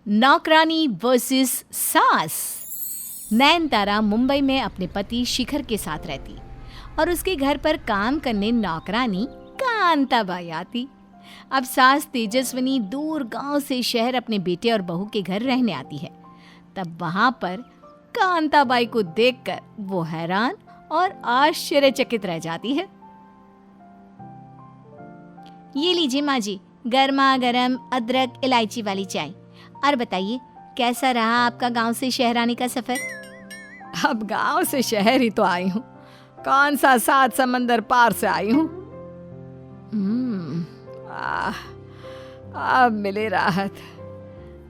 नौकरानी वर्सेस सास। नयनतारा मुंबई में अपने पति शिखर के साथ रहती और उसके घर पर काम करने नौकरानी कांताबाई आती। अब सास तेजस्विनी दूर गांव से शहर अपने बेटे और बहू के घर रहने आती है। तब वहां पर कांताबाई को देखकर वो हैरान और आश्चर्यचकित रह जाती है। ये लीजिए माँ जी, गर्मा गर्म अदरक इलायची वाली चाय। और बताइए, कैसा रहा आपका गांव से शहर आने का सफर? अब गांव से शहर ही तो आई हूँ, कौन सा 7 समंदर पार से आई हूँ। अब मिले राहत।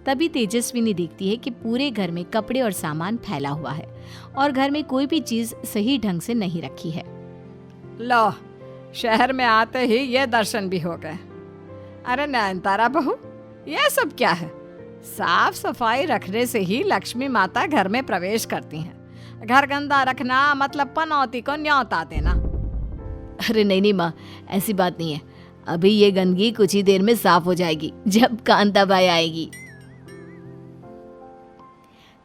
तभी तेजस्विनी देखती है कि पूरे घर में कपड़े और सामान फैला हुआ है और घर में कोई भी चीज सही ढंग से नहीं रखी है। लो, शहर में आते ही ये दर्शन भी हो गए। अरे नयनतारा बहू, ये सब क्या है? साफ सफाई रखने से ही लक्ष्मी माता घर में प्रवेश करती हैं। घर गंदा रखना मतलब पनौती को न्योता देना। अरे नहीं माँ, ऐसी बात नहीं है। अभी ये गंदगी कुछ ही देर में साफ हो जाएगी जब कांताबाई आएगी।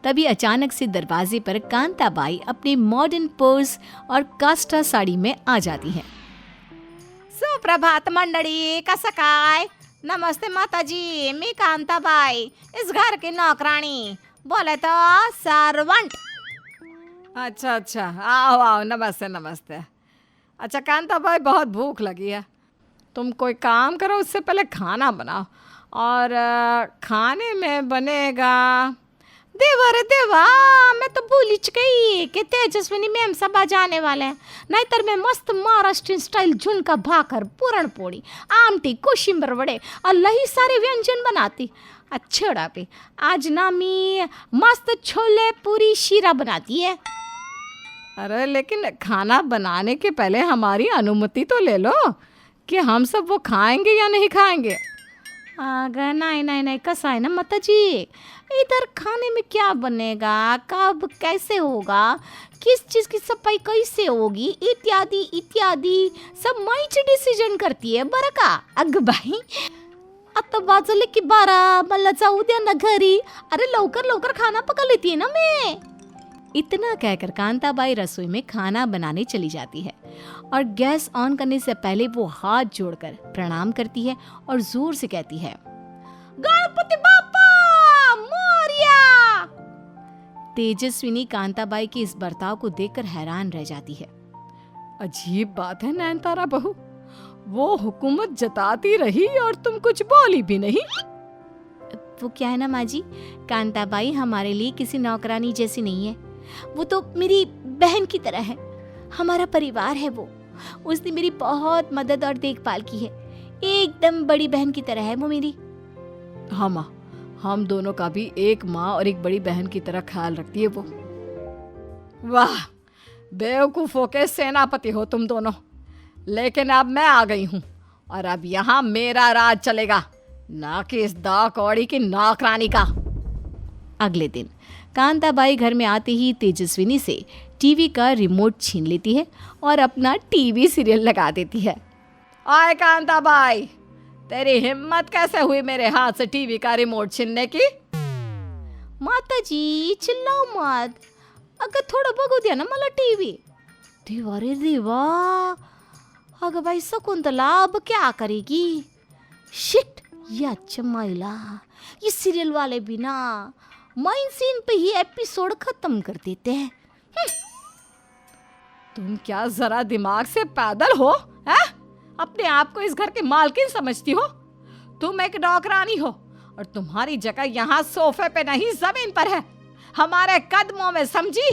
तभी अचानक से दरवाजे पर कांताबाई अपने मॉडर्न पर्स और काष्ठा साड़ी में आ जाती है। सुप्रभात मंडळी, कसं काय? नमस्ते माताजी, मी कांताबाई, इस घर की नौकरानी, बोले तो सर्वंट। अच्छा, आओ आओ, नमस्ते नमस्ते। अच्छा कांताबाई, बहुत भूख लगी है। तुम कोई काम करो, उससे पहले खाना बनाओ। और खाने में बनेगा। देवा रे देवा, मैं तो भूल ही गई कि तेजस्विनी मैम सब आ जाने वाले हैं। नहीं तर मैं मस्त महाराष्ट्रीयन स्टाइल झुणका भाकर, पुरणपोळी, आमटी, कोशिंबर वडे और लही सारे व्यंजन बनाती। अच्छा पे आज ना मी मस्त छोले पूरी शीरा बनाती है। अरे लेकिन खाना बनाने के पहले हमारी अनुमति तो ले लो कि हम सब वो खाएंगे या नहीं खाएंगे। अगर नहीं, कैसा है ना माता जी, इधर खाने में क्या बनेगा, कब कैसे होगा, किस चीज़ की सफाई कैसे होगी, इत्यादि इत्यादि सब माईच डिसिजन करती है बरं का। अग बाई, आता वाजले की 12, मला जाऊ द्या ना घरी। अरे लवकर लवकर खाना पका लेती है ना मैं। इतना कहकर कांताबाई रसोई में खाना बनाने चली जाती है और गैस ऑन करने से पहले वो हाथ जोड़कर प्रणाम करती है और जोर से कहती है, गणपति बाप्पा मोरया। तेजस्विनी कांताबाई के इस बर्ताव को देखकर हैरान रह जाती है। अजीब बात है नयनतारा बहू, वो हुकूमत जताती रही और तुम कुछ बोली भी नहीं। वो क्या है ना माँ जी, कांताबाई हमारे लिए किसी नौकरानी जैसी नहीं है। वो तो मेरी बहन की तरह है, हमारा परिवार है वो। उसने मेरी बहुत मदद और देखभाल की है, एकदम बड़ी बहन की तरह है वो मेरी। हाँ माँ, हम दोनों का भी एक माँ और एक बड़ी बहन की तरह ख्याल रखती है वो। वाह, बेवकूफों के सेनापति हो तुम दोनों। लेकिन अब मैं आ गई हूँ और अब यहाँ मेरा राज चलेगा, ना कि इस दाव कौड़ी की नौकरानी का। अगले दिन कांताबाई घर में आते ही तेजस्विनी से टीवी का रिमोट छीन लेती है और अपना टीवी सीरियल लगा देती है। आए कांताबाई, तेरी हिम्मत कैसे हुई मेरे हाथ से टीवी का रिमोट छीनने की? माता जी चिल्लाओ मत, अगं थोडं बघू द्या ना मला टीवी। देवा रे देवा, अगं बाई शकुंतला अब क्या करेगी? शिट, ये अच्छा महिला, ये सीरियल वाले भी ना मेन सीन पे ही एपिसोड खत्म कर देते हैं। तुम क्या जरा दिमाग से पैदल हो? है? अपने आप को इस घर के मालकिन समझती हो? तुम एक नौकरानी हो और तुम्हारी जगह यहाँ सोफे पे नहीं जमीन पर है, हमारे कदमों में, समझी?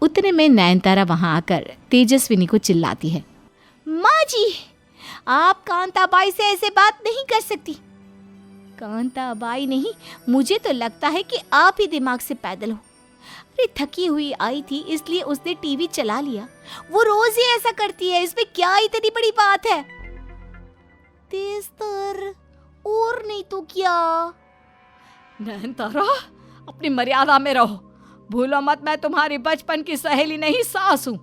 उतने में नयनतारा वहां आकर तेजस्विनी को चिल्लाती है, माँ जी, आप कांताबाई से ऐसे बात नहीं कर सकती। कांताबाई नहीं, मुझे तो लगता है कि आप ही दिमाग से पैदल हो। अरे थकी हुई आई थी इसलिए उसने टीवी चला लिया, वो रोज ही ऐसा करती है, इसमें क्या इतनी बड़ी बात है? तेज तर और नहीं तो क्या। नयनतारा, अपनी मर्यादा में रहो, भूलो मत मैं तुम्हारी बचपन की सहेली नहीं, सास हूं।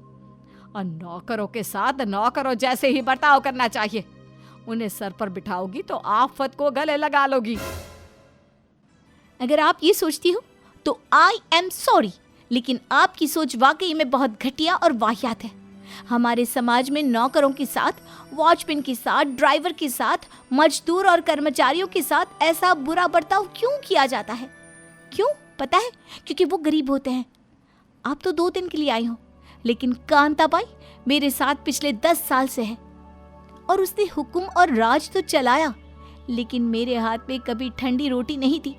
और नौकरों के साथ नौकरों जैसे ही बर्ताव करना चाहिए। उन्हें सर पर बिठाओगी तो आफत को गले लगा लोगी। अगर आप ये सोचती हो तो आई एम सॉरी, लेकिन आपकी सोच वाकई में बहुत घटिया और वाहियात है। हमारे समाज में नौकरों के साथ, वॉचमैन के साथ, ड्राइवर के साथ, मजदूर और कर्मचारियों के साथ ऐसा बुरा बर्ताव क्यों किया जाता है? क्यों पता है? क्योंकि वो गरीब होते हैं। आप तो 2 दिन के लिए आई हो, लेकिन कांताबाई मेरे साथ पिछले 10 साल से है और उसने हुक्म और राज तो चलाया, लेकिन मेरे हाथ में कभी ठंडी रोटी नहीं थी।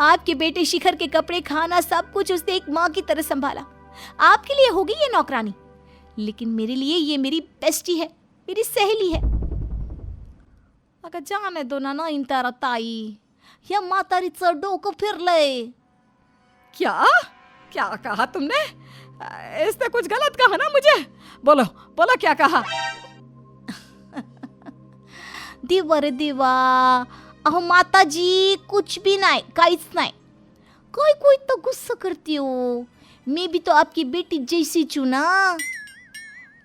आपके बेटे शिखर के कपड़े, खाना, सब कुछ उसने एक माँ की तरह संभाला। आपके लिए होगी ये नौकरानी, लेकिन मेरे लिए ये मेरी बेस्टी है, मेरी सहेली है। अगं जाने दो ना नयनतारा ताई, या म्हातारीचं डोकं फिरलंय। क्या क्या कहा तुमने? इसने कुछ गलत कहा ना मुझे? बोलो बोलो, क्या कहा? देवा रे देवा, अहो माताजी कुछ भी नाही, काहीच नाही। काय को इतना गुस्सा करती हो? मैं भी तो आपकी बेटी जैसी छू ना।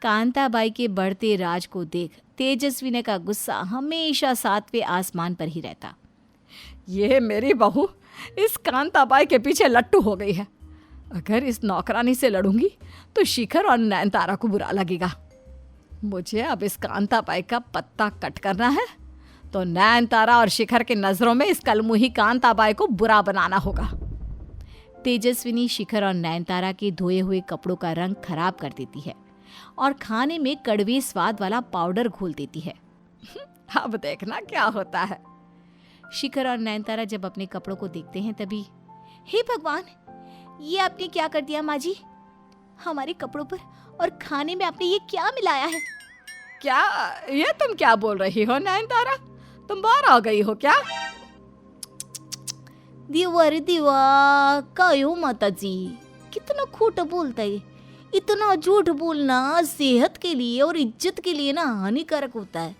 कांताबाई के बढ़ते राज को देख तेजस्विनी का गुस्सा हमेशा 7वें आसमान पर ही रहता। ये मेरी बहू इस कांताबाई के पीछे लट्टू हो गई है। अगर इस नौकरानी से लड़ूंगी तो शिखर और नयनतारा को बुरा लगेगा। मुझे अब इस कांताबाई का पत्ता कट करना है तो नयनतारा और शिखर की नजरों में इस कलमुही कांताबाई को बुरा बनाना होगा। तेजस्विनी शिखर और नयनतारा के धोए हुए कपड़ों का रंग खराब कर देती है और खाने में कड़वे स्वाद वाला पाउडर घोल देती है। अब देखना क्या होता है। शिखर और नयनतारा जब अपने कपड़ों को देखते हैं तभी, हे भगवान, ये आपने क्या कर दिया माँ जी? हमारे कपड़ों पर और खाने में आपने ये क्या मिलाया है? क्या ये तुम क्या बोल रही हो नयनतारा? तुम बाहर आ गई हो क्या? देवा रे देवा, काय हो माताजी, कितना खोटा बोलता है। इतना झूठ बोलना सेहत के लिए और इज्जत के लिए ना हानिकारक होता है।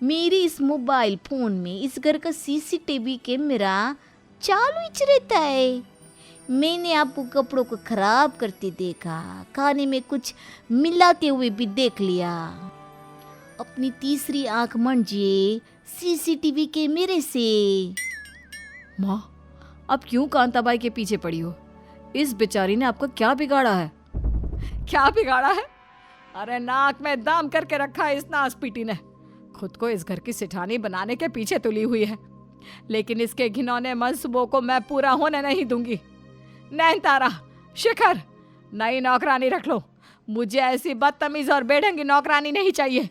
मेरे इस मोबाइल फोन में इस घर का सीसीटीवी कैमरा चालू ही रहता है। मैंने आपको कपड़ों को खराब करते देखा, खाने में कुछ मिलाते हुए भी देख लिया। अपनी तीसरी आंख मंजिए सीसीटीवी कैमरे से। माँ, अब क्यों कांताबाई के पीछे पड़ी हो? इस बेचारी ने आपको क्या बिगाड़ा है? क्या बिगाड़ा है? अरे नाक में दम करके रखा है इस नासपीटी ने। खुद को इस घर की सिठानी बनाने के पीछे तुली हुई है, लेकिन इसके घिनौने मंसूबों को मैं पूरा होने नहीं दूंगी। नयनतारा, शिखर, नई नौकरानी रख लो। मुझे ऐसी बदतमीज और बेढंगी नौकरानी नहीं चाहिए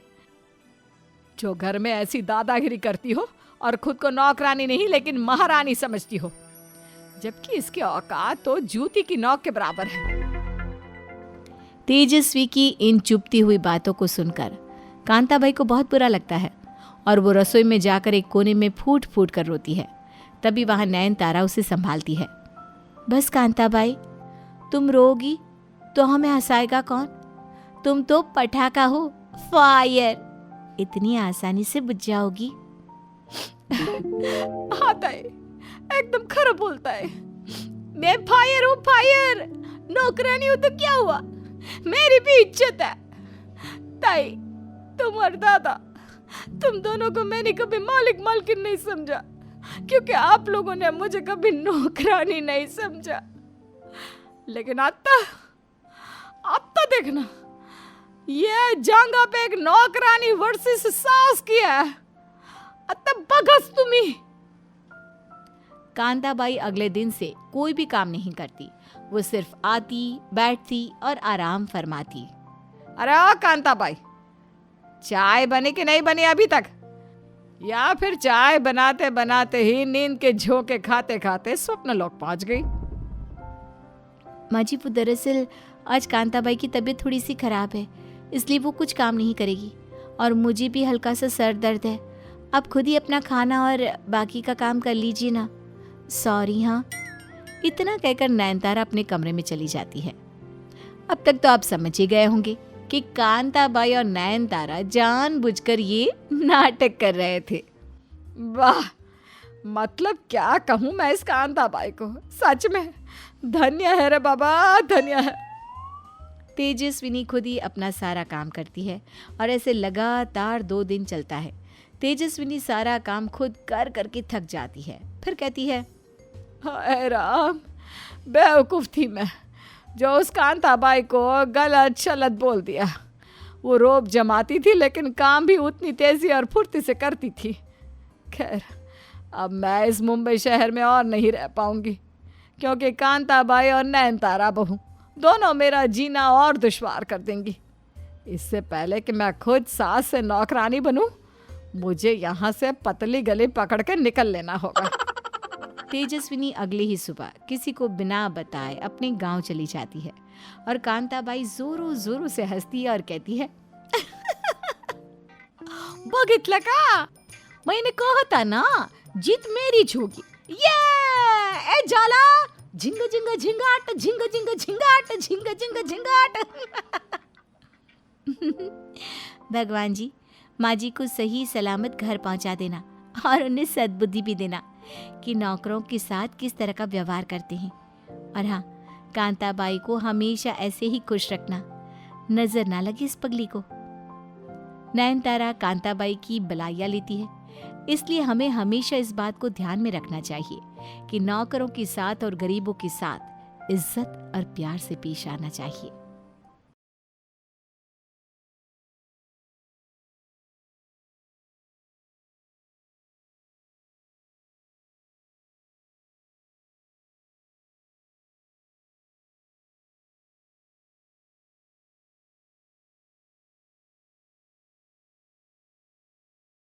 जो घर में ऐसी दादागिरी करती हो और खुद को नौकरानी नहीं लेकिन महारानी समझती हो, जबकि इसकी औकात तो जूती की नोक के बराबर है। तेजस्वी की इन चुपती हुई बातों को सुनकर कांताबाई को बहुत बुरा लगता है और वो रसोई में जाकर एक कोने में फूट फूट कर रोती है। तभी वहां नयनतारा उसे संभालती है। बस कांताबाई, तुम रोगी तो हमें हंसाएगा कौन? तुम तो पटाखा हो, फायर, इतनी आसानी से बुझ जाओगी। आता है, एकदम खरा बोलता है। मैं फायर हूँ, फायर। नौकरानी हूँ तो क्या हुआ, मेरी भी इज्जत है। ताई, तुम और दादा, तुम दोनों को मैंने कभी मालिक मालकिन नहीं समझा, क्योंकि आप लोगों ने मुझे कभी नौकरानी नहीं समझा। लेकिन आता देखना, ये जंगा पे एक नौकरानी वर्सेस सास की है। आता बगस तुम्ही। कांताबाई अगले दिन से कोई भी काम नहीं करती। वो सिर्फ आती, बैठती और आराम फरमाती। अरे ओ कांताबाई, चाय बनी कि नहीं बनी अभी तक? या फिर चाय बनाते बनाते ही नींद के झोंके खाते खाते स्वप्न लोक पहुंच गई? माँ जी, वो दरअसल आज कांताबाई की तबीयत थोड़ी सी खराब है, इसलिए वो कुछ काम नहीं करेगी और मुझे भी हल्का सा सर दर्द है। आप खुद ही अपना खाना और बाकी का काम कर लीजिए ना। सॉरी। हाँ, इतना कहकर नयनतारा अपने कमरे में चली जाती है। अब तक तो आप समझ ही गए होंगे कि कांताबाई और नयनतारा जानबूझकर ये नाटक कर रहे थे। वाह, मतलब क्या कहूँ मैं इस कांताबाई को, सच में धन्य है रे बाबा, धन्य है। तेजस्विनी खुद ही अपना सारा काम करती है और ऐसे लगातार 2 दिन चलता है। तेजस्विनी सारा काम खुद कर करके थक जाती है। फिर कहती है, हाय राम, बेवकूफ थी मैं जो उस कांताबाई को गलत शलत बोल दिया। वो रोब जमाती थी लेकिन काम भी उतनी तेजी और फुर्ती से करती थी। खैर, अब मैं इस मुंबई शहर में और नहीं रह पाऊंगी, क्योंकि कांताबाई और नयनतारा बहू दोनों मेरा जीना और दुश्वार कर देंगी। इससे पहले कि मैं खुद सास से नौकरानी बनूं, मुझे यहाँ से पतली गली पकड़ के निकल लेना होगा। तेजस्विनी अगले ही सुबह किसी को बिना बताए अपने गांव चली जाती है और कांताबाई जोरों जोरों से हंसती है और कहती है, बघितलं का? मैंने कहा था ना, जीत मेरी होगी। ये ए जाला, झिंग झिंग झिंगाट, झिंग झिंग झिंगाट, झिंग झिंग झिंगाट। भगवान जी, माँ जी को सही सलामत घर पहुंचा देना और उन्हें सद्बुद्धि भी देना कि नौकरों के साथ किस तरह का व्यवहार करते हैं। और हाँ, कांताबाई को हमेशा ऐसे ही खुश रखना, नजर ना लगे इस पगली को। नयनतारा कांताबाई की बलाइयाँ लेती है, इसलिए हमें हमेशा इस बात को ध्यान में रखना चाहिए कि नौकरों के साथ और गरीबों के साथ इज्जत और प्यार से पेश आना चाहिए।